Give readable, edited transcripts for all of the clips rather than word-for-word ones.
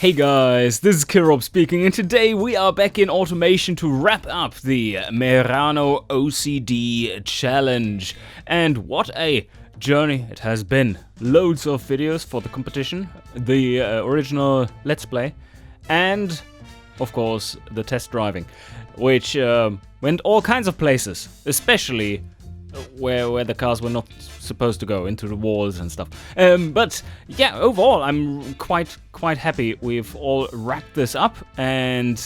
Hey guys, this is Kirob speaking, and today we are back in automation to wrap up the Merano OCD challenge. And what a journey it has been. Loads of videos for the competition, the original Let's Play, and of course the test driving, which went all kinds of places, especially where the cars were not supposed to go, into the walls and stuff. But yeah, overall I'm quite happy we've all wrapped this up, and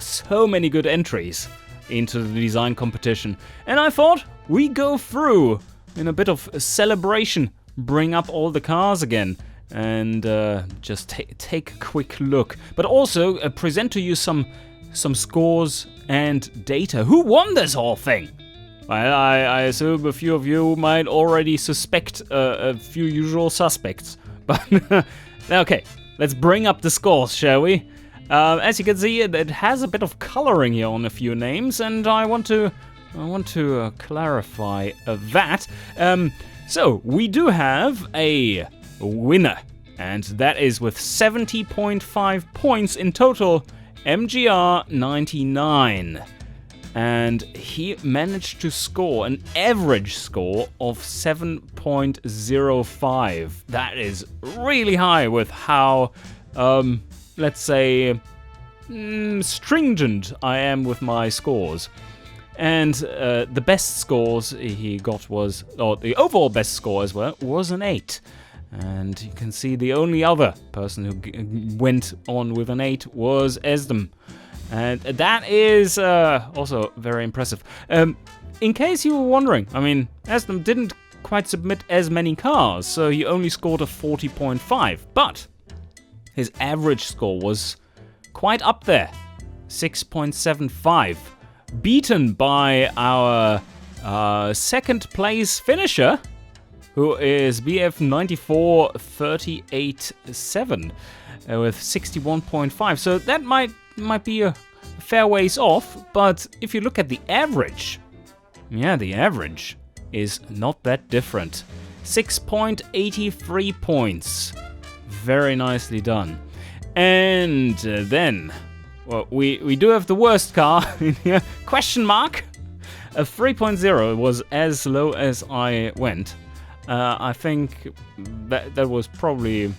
so many good entries into the design competition. And I thought we go through in a bit of a celebration, bring up all the cars again, and just take a quick look, but also present to you some scores and data. Who won this whole thing? I assume a few of you might already suspect a few usual suspects, but okay, let's bring up the scores, shall we? As you can see, it has a bit of coloring here on a few names, and I want to clarify that. So we do have a winner, and that is with 70.5 points in total, MGR 99. And he managed to score an average score of 7.05. That is really high with how, let's say, stringent I am with my scores. And the best scores he got was, or the overall best score as well, was an 8. And you can see the only other person who went on with an 8 was Esdem. And that is also very impressive. In case you were wondering, I mean, Esdem didn't quite submit as many cars, so he only scored a 40.5. But his average score was quite up there, 6.75. Beaten by our second place finisher, who is BF9438.7 with 61.5. So that might be a fair ways off, but if you look at the average, yeah, the average is not that different. 6.83 points. Very nicely done. And then, well, we do have the worst car in here. Question mark. A 3.0 was as low as I went. I think that was probably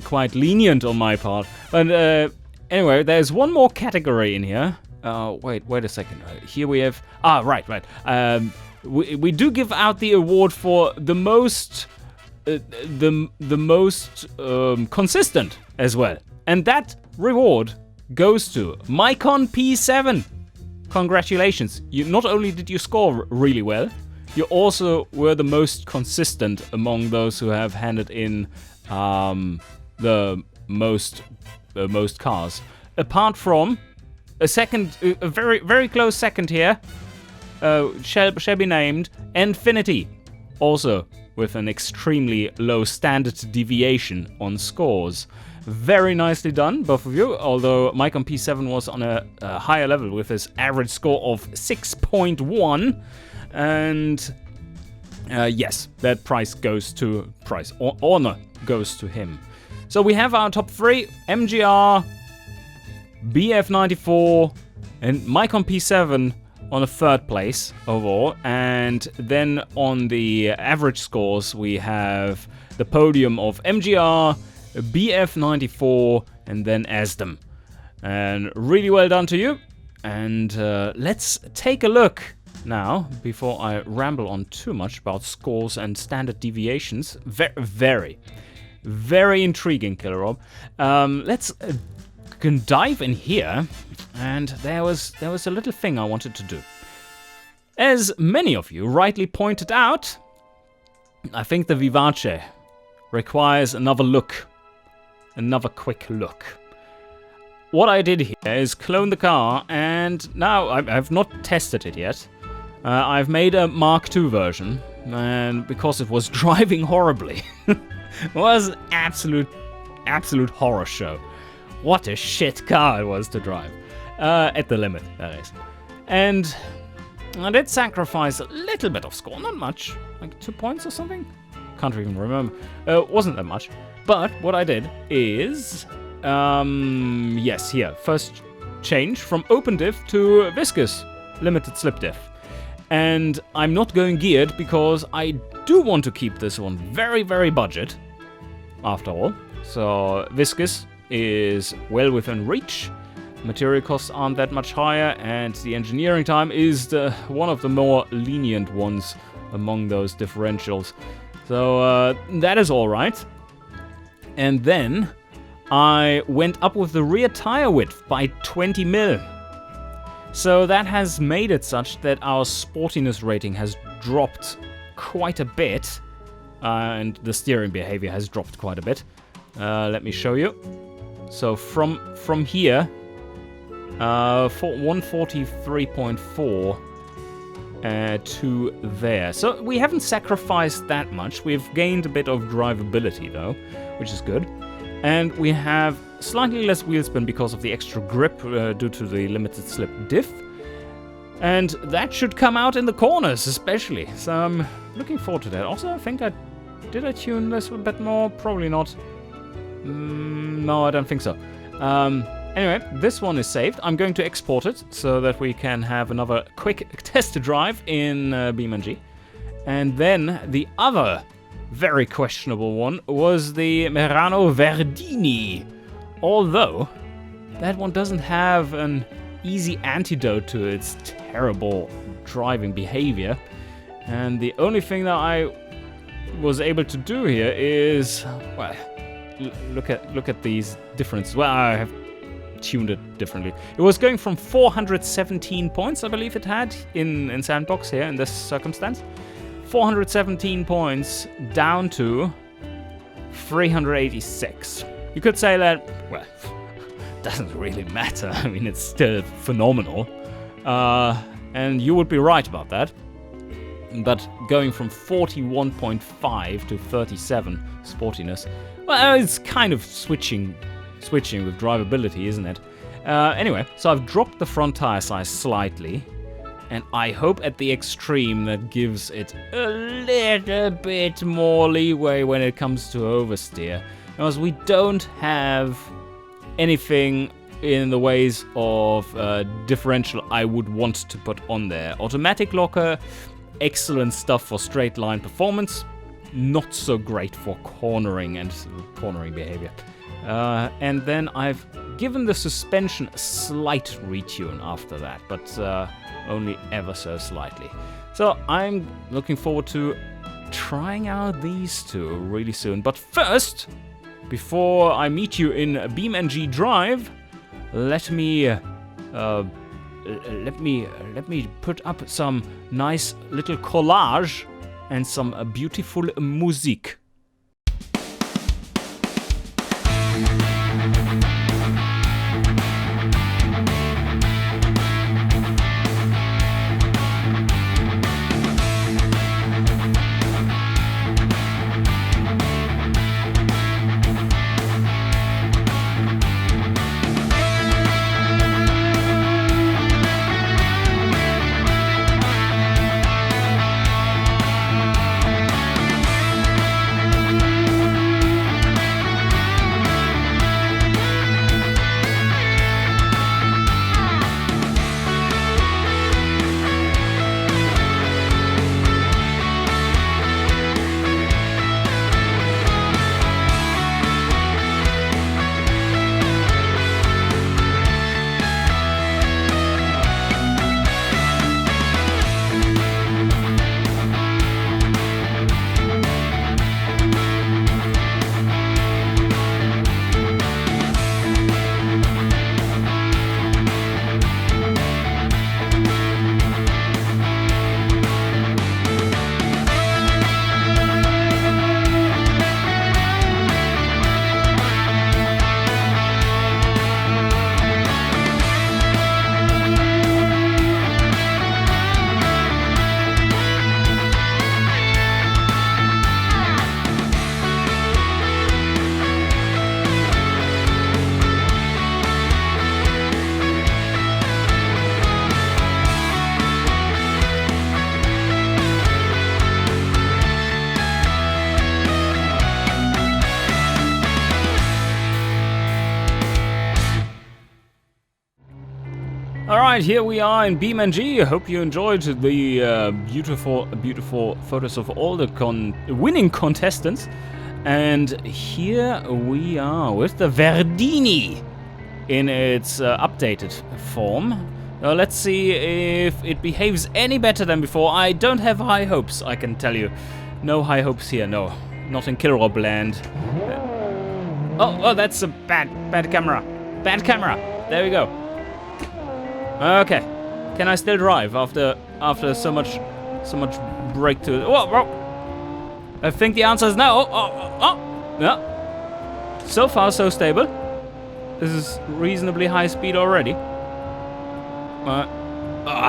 quite lenient on my part. But anyway, there's one more category in here. Wait a second. Here we have... right. We do give out the award for the most... the most consistent as well. And that reward goes to Mycon P7. Congratulations. You not only did you score really well, you also were the most consistent among those who have handed in the most cars. Apart from a second, a very close second here, shall be named Infinity, also with an extremely low standard deviation on scores. Very nicely done, both of you, although Mycon P7 was on a higher level with his average score of 6.1. And yes, that honor goes to him. So we have our top 3, MGR, BF94, and Mycon P7 on a 3rd place overall. And then on the average scores, we have the podium of MGR, BF94, and then Esdem. And really well done to you. And let's take a look now, before I ramble on too much about scores and standard deviations. Very intriguing, Killer Rob. Let's dive in here, and there was a little thing I wanted to do. As many of you rightly pointed out, I think the Vivace requires another quick look. What I did here is clone the car, and now I've not tested it yet. I've made a Mark II version, and because it was driving horribly, it was an absolute horror show. What a shit car it was to drive, at the limit, that is. And I did sacrifice a little bit of score, not much, like 2 points or something. Can't even remember. Wasn't that much. But what I did is, yes, here, first change from open diff to viscous limited slip diff. And I'm not going geared because I do want to keep this one very, very budget, after all. So viscous is well within reach. Material costs aren't that much higher, and the engineering time is one of the more lenient ones among those differentials. So that is alright. And then I went up with the rear tire width by 20 mil. So that has made it such that our sportiness rating has dropped quite a bit. And the steering behavior has dropped quite a bit. Let me show you. So from here, 143.4 to there. So we haven't sacrificed that much. We've gained a bit of drivability though, which is good. And we have slightly less wheel spin because of the extra grip due to the limited slip diff. And that should come out in the corners especially. So I'm looking forward to that. Also, I think did I tune this a bit more? Probably not. No, I don't think so. Anyway, this one is saved. I'm going to export it so that we can have another quick test drive in BeamNG. And then the other very questionable one was the Merano Verdini. Although, that one doesn't have an easy antidote to its terrible driving behavior. And the only thing that I was able to do here is, well, look at these differences. Well, I have tuned it differently. It was going from 417 points, I believe it had, in Sandbox here in this circumstance. 417 points down to 386. You could say that, well, doesn't really matter. I mean, it's still phenomenal. And you would be right about that. But going from 41.5 to 37 sportiness, well, it's kind of switching with drivability, isn't it? Anyway, so I've dropped the front tire size slightly, and I hope at the extreme that gives it a little bit more leeway when it comes to oversteer, because we don't have anything in the ways of differential I would want to put on there. Automatic locker, excellent stuff for straight line performance, not so great for cornering and cornering behavior. And then I've given the suspension a slight retune after that, but only ever so slightly. So I'm looking forward to trying out these two really soon. But first, before I meet you in BeamNG Drive, let me put up some nice little collage and some beautiful music. Alright, here we are in BeamNG. I hope you enjoyed the beautiful photos of all the winning contestants. And here we are with the Verdini in its updated form. Let's see if it behaves any better than before. I don't have high hopes, I can tell you. No high hopes here, no. Not in Killrob land. Oh, that's a bad camera. Bad camera. There we go. Okay. Can I still drive after so much brake to... Whoa. I think the answer is no. Yeah. So far, so stable. This is reasonably high speed already.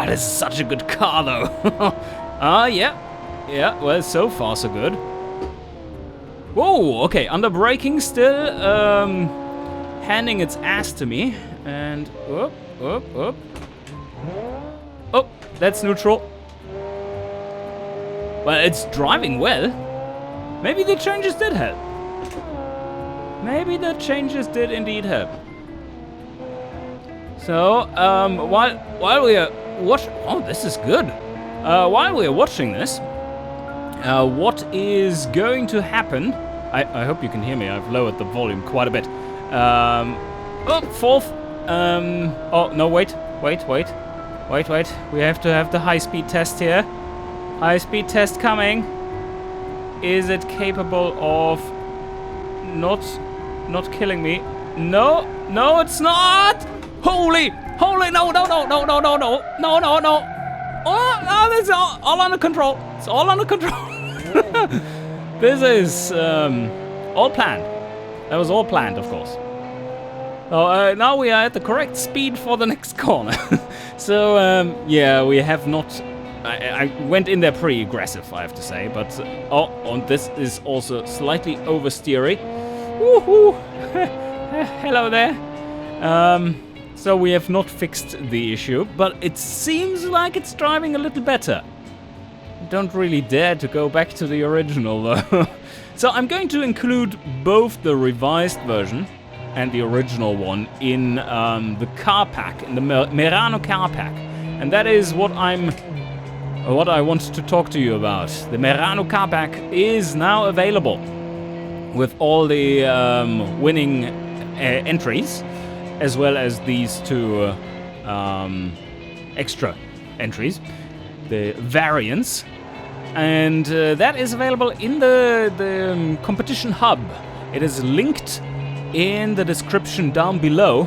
This is such a good car, though. Yeah, well, so far, so good. Whoa, okay, under braking still, handing its ass to me. And, up. Oh, that's neutral. Well, it's driving well. Maybe the changes did help. Maybe the changes did indeed help. So, while we are watching... Oh, this is good. While we are watching this, what is going to happen... I hope you can hear me. I've lowered the volume quite a bit. Fourth. Oh, no, wait. We have to have the high-speed test here. High-speed test coming. Is it capable of not killing me? No, it's not! Holy, no. Oh, this is all under control. It's all under control. This is all planned. That was all planned, of course. So now we are at the correct speed for the next corner. So yeah, we have not... I went in there pretty aggressive, I have to say, but this is also slightly oversteery. Woohoo! Hello there. So we have not fixed the issue, but it seems like it's driving a little better. Don't really dare to go back to the original, though. So I'm going to include both the revised version and the original one in the car pack, in the Merano car pack, and that is what I want to talk to you about. The Merano car pack is now available with all the winning entries, as well as these two extra entries, the variants, and that is available in the competition hub. It is linked in the description down below,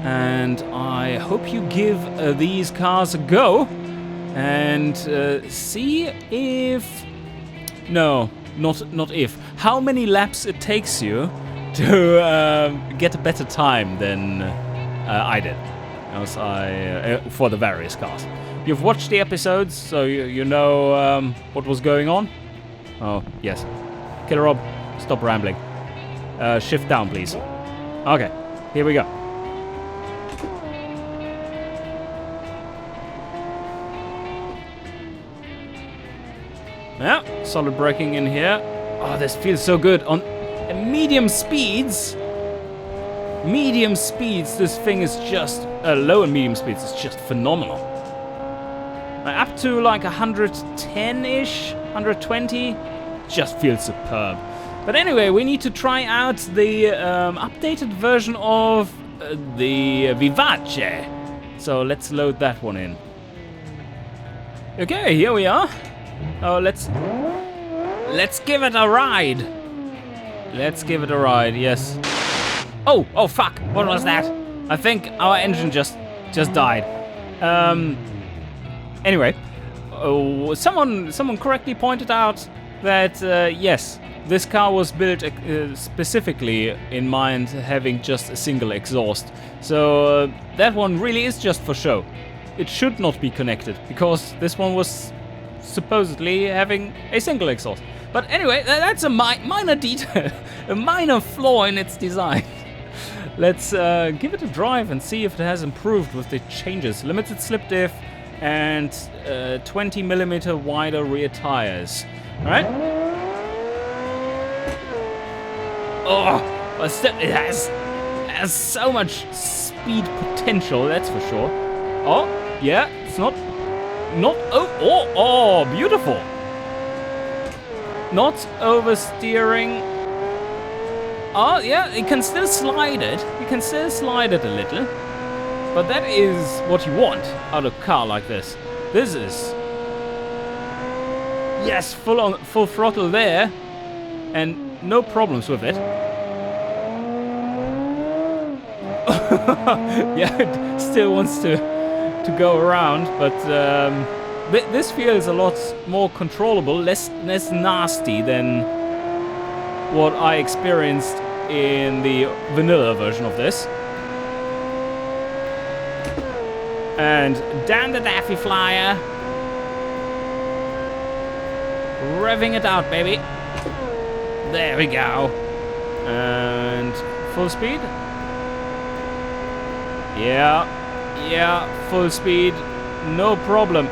and I hope you give these cars a go and see if... No, not if. How many laps it takes you to get a better time than I did, for the various cars. You've watched the episodes, so you know what was going on? Oh, yes. Killer Rob, stop rambling. Shift down, please. Okay, here we go. Yeah, solid braking in here. Oh, this feels so good. On medium speeds, this thing is just... low and medium speeds is just phenomenal. Up to like 110-ish, 120, just feels superb. But anyway, we need to try out the updated version of the Vivace. So let's load that one in. Okay, here we are. Oh, let's give it a ride. Let's give it a ride, yes. Oh, fuck, what was that? I think our engine just died. Anyway, someone correctly pointed out that, yes, this car was built specifically in mind having just a single exhaust. So that one really is just for show. It should not be connected, because this one was supposedly having a single exhaust. But anyway, that's a minor detail, a minor flaw in its design. Let's give it a drive and see if it has improved with the changes. Limited slip diff and 20mm wider rear tires. Alright? Oh, but still, it has so much speed potential, that's for sure. Oh, yeah, it's not, oh, beautiful. Not oversteering. Oh, yeah, you can still slide it. You can still slide it a little. But that is what you want out of a car like this. This is... Yes, full throttle there. And no problems with it. Yeah, it still wants to go around, but this feels a lot more controllable, less nasty than what I experienced in the vanilla version of this. And down the Daffy Flyer. Revving it out, baby. There we go. And full speed. Yeah, full speed. No problem.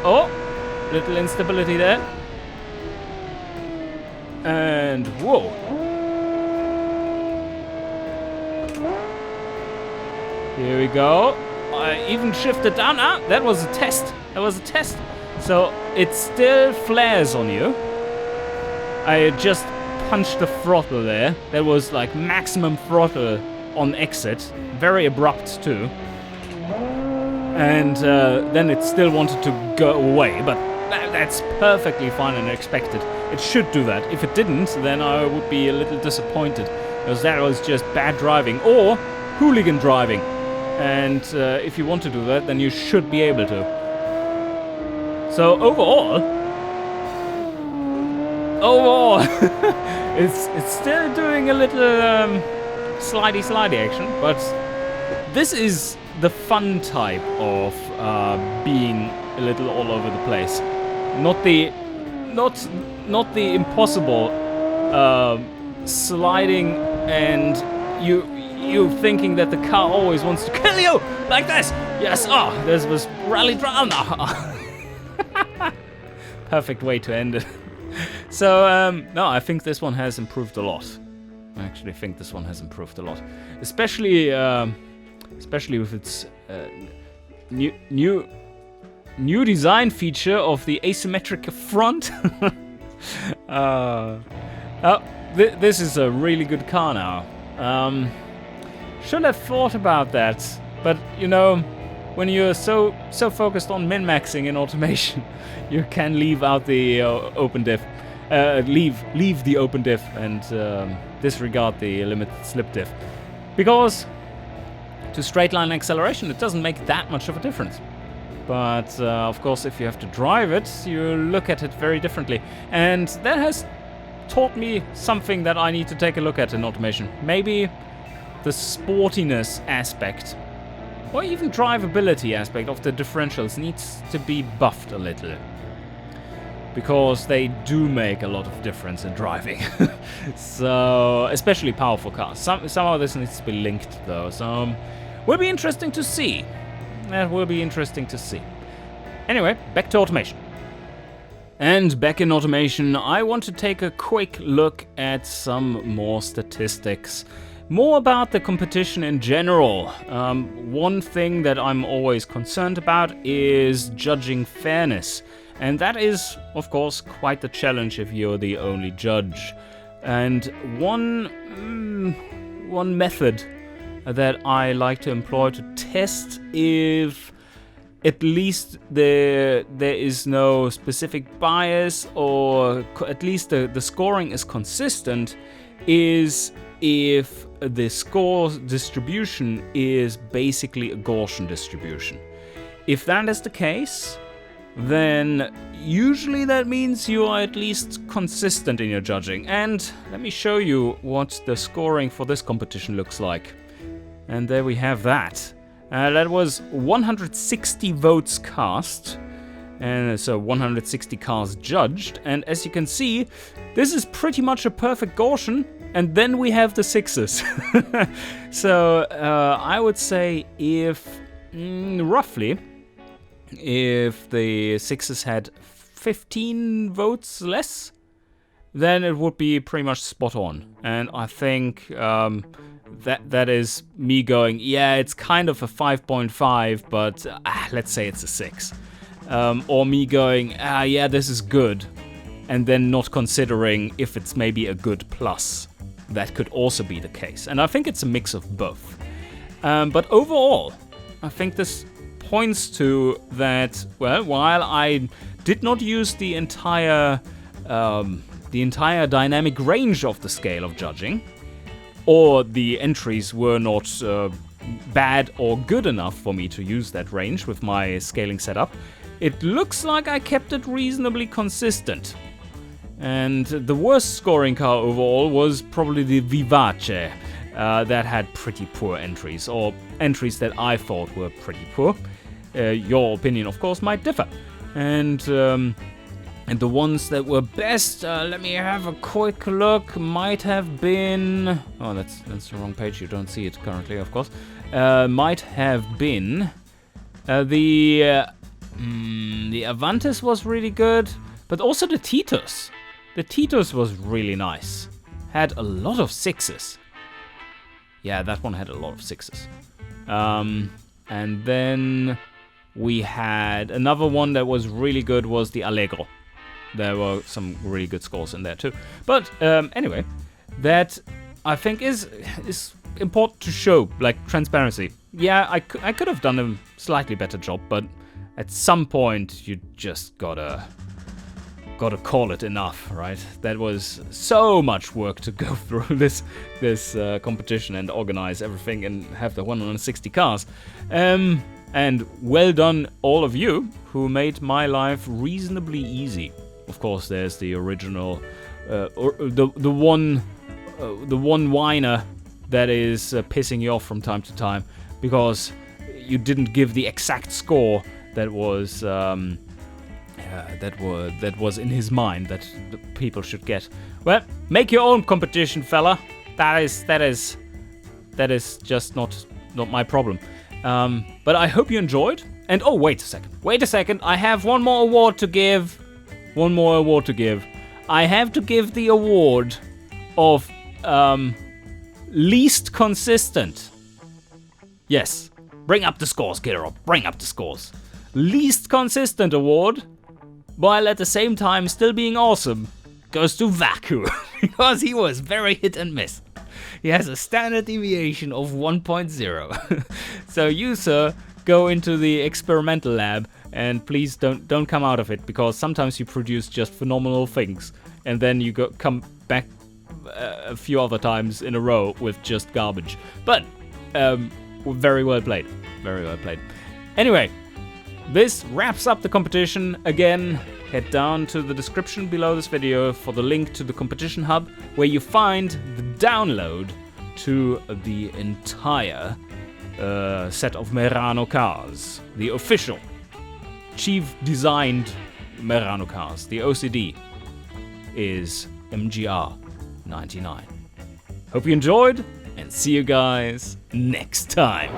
Oh, little instability there. And whoa. Here we go. I even shifted down. Ah, that was a test. So it still flares on you. I just punched the throttle there. That was like maximum throttle on exit. Very abrupt too. And then it still wanted to go away, but that's perfectly fine and expected. It should do that. If it didn't, then I would be a little disappointed, because that was just bad driving or hooligan driving. And if you want to do that, then you should be able to. So overall, it's still doing a little slidey action, but this is the fun type of being a little all over the place, not the impossible sliding and you thinking that the car always wants to kill you like this. Yes, this was rally drama. Perfect way to end it. So no, I think this one has improved a lot. I actually think this one has improved a lot, especially with its new design feature of the asymmetric front. This is a really good car now. Should have thought about that, but you know, when you're so focused on min-maxing in automation, you can leave out the open diff, leave the open diff and disregard the limited slip diff, because to straight line acceleration it doesn't make that much of a difference. But of course, if you have to drive it, you look at it very differently, and that has taught me something that I need to take a look at in automation. Maybe the sportiness aspect, or even drivability aspect of the differentials needs to be buffed a little, because they do make a lot of difference in driving. So, especially powerful cars. Somehow this needs to be linked though, so will be interesting to see. That will be interesting to see. Anyway, back to automation. And back in automation, I want to take a quick look at some more statistics. More about the competition in general. One thing that I'm always concerned about is judging fairness. And that is, of course, quite the challenge if you're the only judge. And one method that I like to employ to test if at least there is no specific bias, or at least the scoring is consistent, is if the score distribution is basically a Gaussian distribution. If that is the case, then usually that means you are at least consistent in your judging. And let me show you what the scoring for this competition looks like. And there we have that. That was 160 votes cast, and so 160 cars judged. And as you can see, this is pretty much a perfect Gaussian. And then we have the sixes. So I would say if roughly, if the sixes had 15 votes less, then it would be pretty much spot on. And I think that is me going, yeah, it's kind of a 5.5, but let's say it's a 6. Or me going, yeah, this is good, and then not considering if it's maybe a good plus. That could also be the case. And I think it's a mix of both. But overall, I think this points to that, well, while I did not use the entire dynamic range of the scale of judging, or the entries were not bad or good enough for me to use that range with my scaling setup, it looks like I kept it reasonably consistent. And the worst scoring car overall was probably the Vivace, that had pretty poor entries, or entries that I thought were pretty poor. Your opinion, of course, might differ. And the ones that were best, let me have a quick look, might have been... Oh, that's the wrong page, you don't see it currently, of course. Might have been... The Avantis was really good, but also the Titus. The Titus was really nice. Had a lot of 6s. Yeah, that one had a lot of 6s. And then we had another one that was really good was the Allegro. There were some really good scores in there too. But anyway, that I think is important to show, like, transparency. Yeah, I could have done a slightly better job, but at some point you just gotta call it enough, right? That was so much work to go through this competition and organize everything and have the 160 cars. And well done all of you who made my life reasonably easy. Of course, there's the original, the one whiner that is pissing you off from time to time because you didn't give the exact score that was that was in his mind that the people should get. Well, make your own competition, fella. That is just not my problem. But I hope you enjoyed. And oh, wait a second. I have one more award to give. I have to give the award of least consistent. Yes. Bring up the scores, Kiro. Bring up the scores. Least consistent award, while at the same time still being awesome, goes to Vaku, because he was very hit and miss. He has a standard deviation of 1.0. So you, sir, go into the experimental lab and please don't come out of it, because sometimes you produce just phenomenal things and then you come back a few other times in a row with just garbage. But very well played. Very well played. Anyway, this wraps up the competition. Again, head down to the description below this video for the link to the competition hub, where you find the download to the entire set of Merano cars. The official Chief designed Merano cars. The OCD is MGR 99. Hope you enjoyed, and see you guys next time.